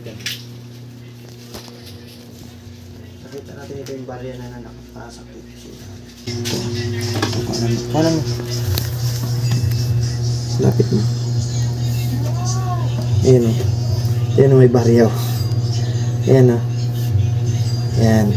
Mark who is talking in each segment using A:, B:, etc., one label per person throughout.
A: yan. Nakita natin ito yung barya na nakapasakit. Kanan mo. Lapit mo. Ayan o. Ayan o, may barya o. Ayan o. Ayan.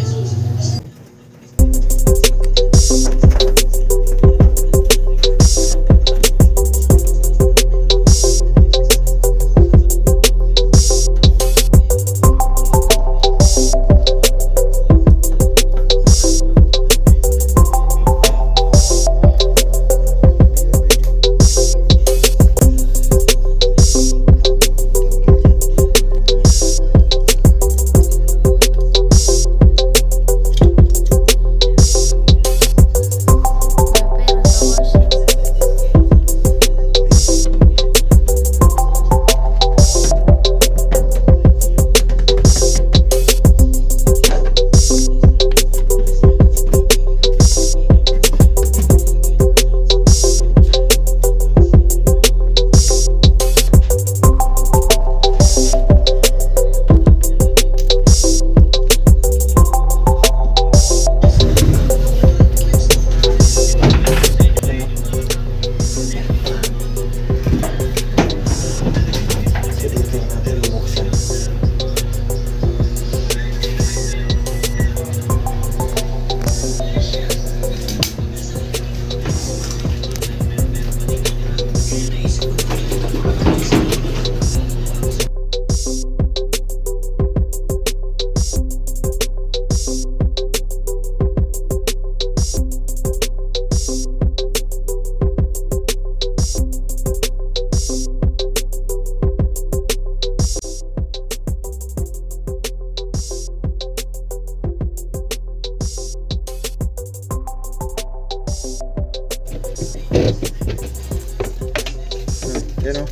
A: Yan o.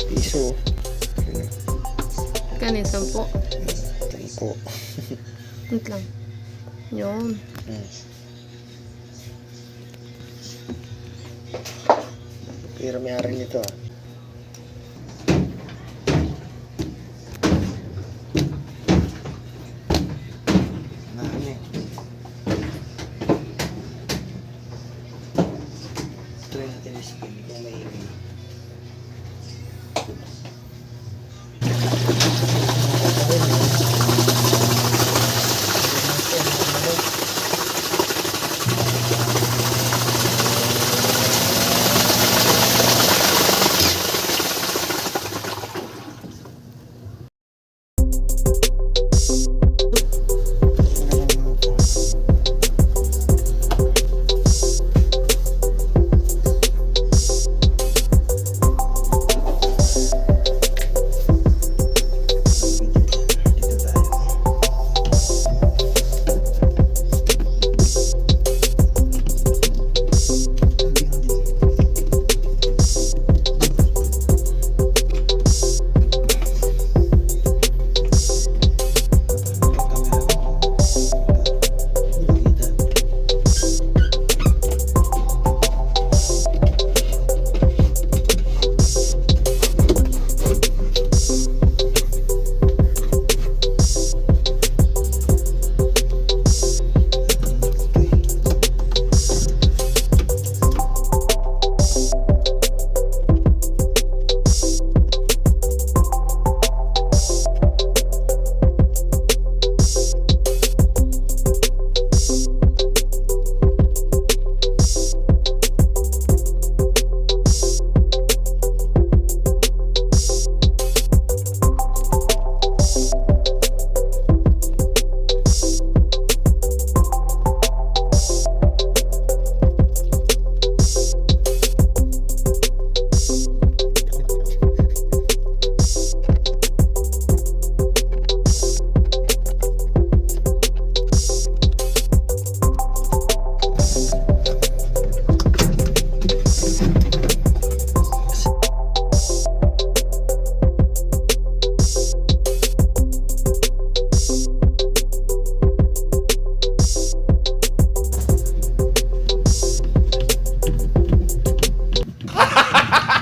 A: Piso.
B: Kani, 10.
A: 10.
B: Wait lang. Yun.
A: Pero may ari nito ah. Marami. Try natin yung spin kung may ingay.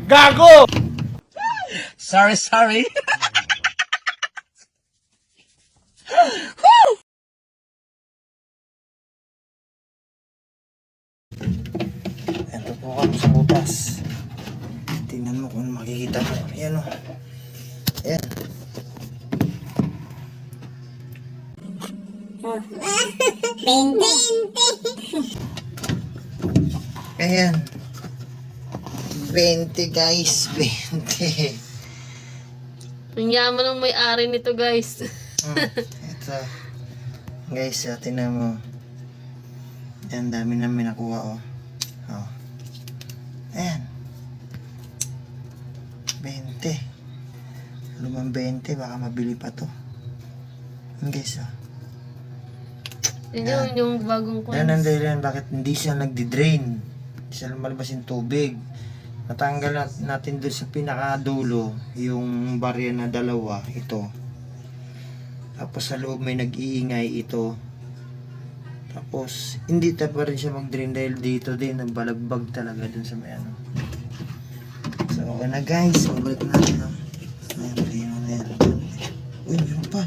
C: Gago! Sorry.
A: sa butas. Tingnan mo kung makikita mo. Ayan o. Ayan. Ayan. 20 guys. 20.
B: Ang yaman ng may-ari nito, guys.
A: Ito. Guys, tingnan mo. Ayan, dami namin nakuha oh. Oh. Ayan. 20. Lumang 20, baka mabili pa to. Ayan guys oh.
B: Yun yung bagong coins.
A: Yan ang dahilan bakit hindi siya nagdi-drain. Hindi siya lumalabas yung tubig. Natanggal natin doon sa pinakadulo yung barya na dalawa, ito. Tapos sa loob may nag-iingay ito. Tapos hindi pa rin siya mag-drain dahil dito din nagbalagbag talaga dun sa may ano. So okay na guys, babalik natin. Ayan. Uy, meron pa.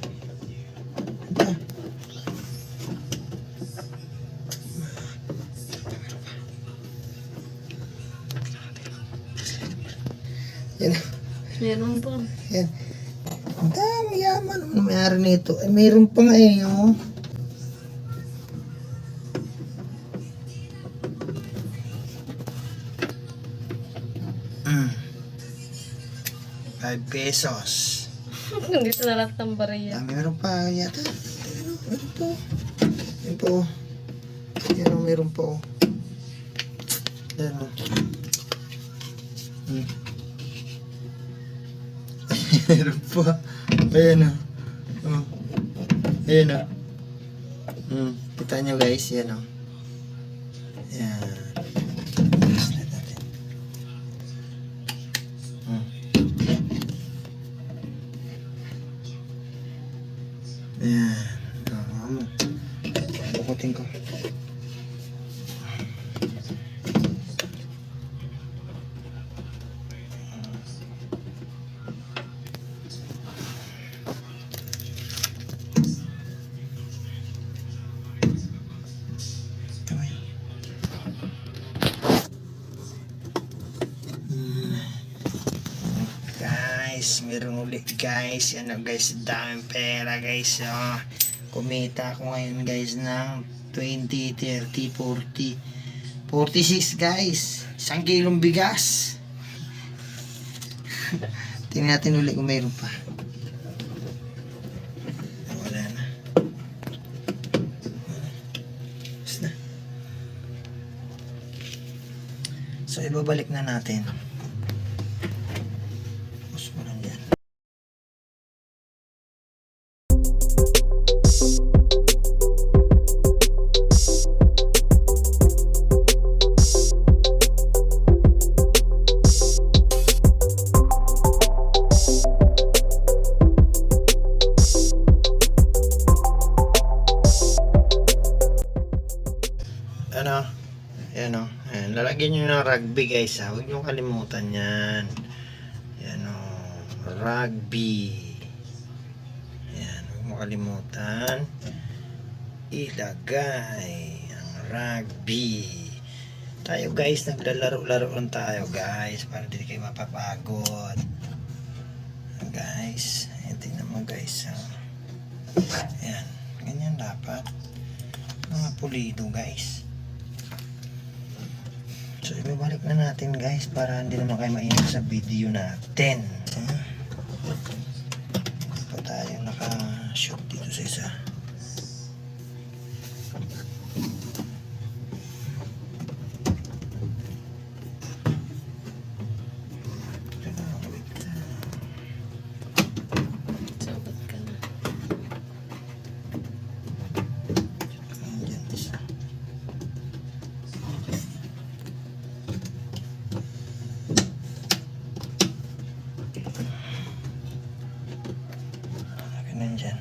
A: Yan.
B: Meron pa.
A: Yan. Ang dami yaman. Ano mayari nito? Ay, mayroon pa nga eh. Oh. Mm. 5 pesos.
B: Dito na lahat ng bariya.
A: Meron pa yata. Meron po. Yan po. Yan o, meron po. Yan o. Meron pa. Ayan o. Oh. Ayan o. Kita nyo guys, yan o. Yan. Slide natin. Ayan. Bukutin ko. Guys, meron ulit guys. Ano guys, daming pera guys. Oh. Kumita ako ngayon guys ng 20, 30, 40, 46 guys. 1 kilong bigas. Tingnan natin ulit kung mayroon pa. Wala na. Basta. So ibabalik na natin. Ano? Ayan o. Ayan. Lalagyan nyo ng rugby guys ha. Huwag nyo kalimutan yan. Ayan o. Rugby. Ayan. Huwag mo kalimutan. Ilagay ang rugby. Tayo guys. Naglalaro-laro lang tayo guys. Para di kayo mapapagod. Guys. Ayan. Tingnan mo guys ha. Ayan. Ganyan dapat. Mga pulido guys. So, ibabalik na natin guys para hindi naman kayo mainit sa video natin. Pa tayo naka-shoot dito sa isa.
B: Sabat ka na.
A: Nandyan.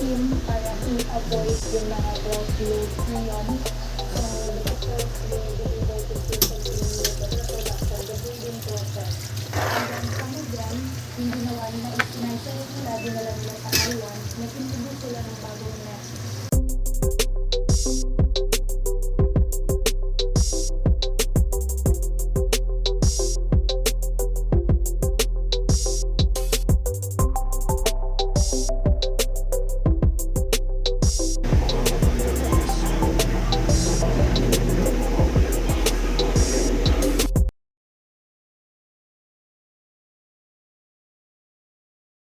C: steam para i-avoid yung mga grout loads na yun. So, of course, we will be able to still continue the production, the breeding process. And then, some of them, yung ginawa nila is na-isolate nila, dinala nila sa Taiwan, nag-introduce sila ng bagong method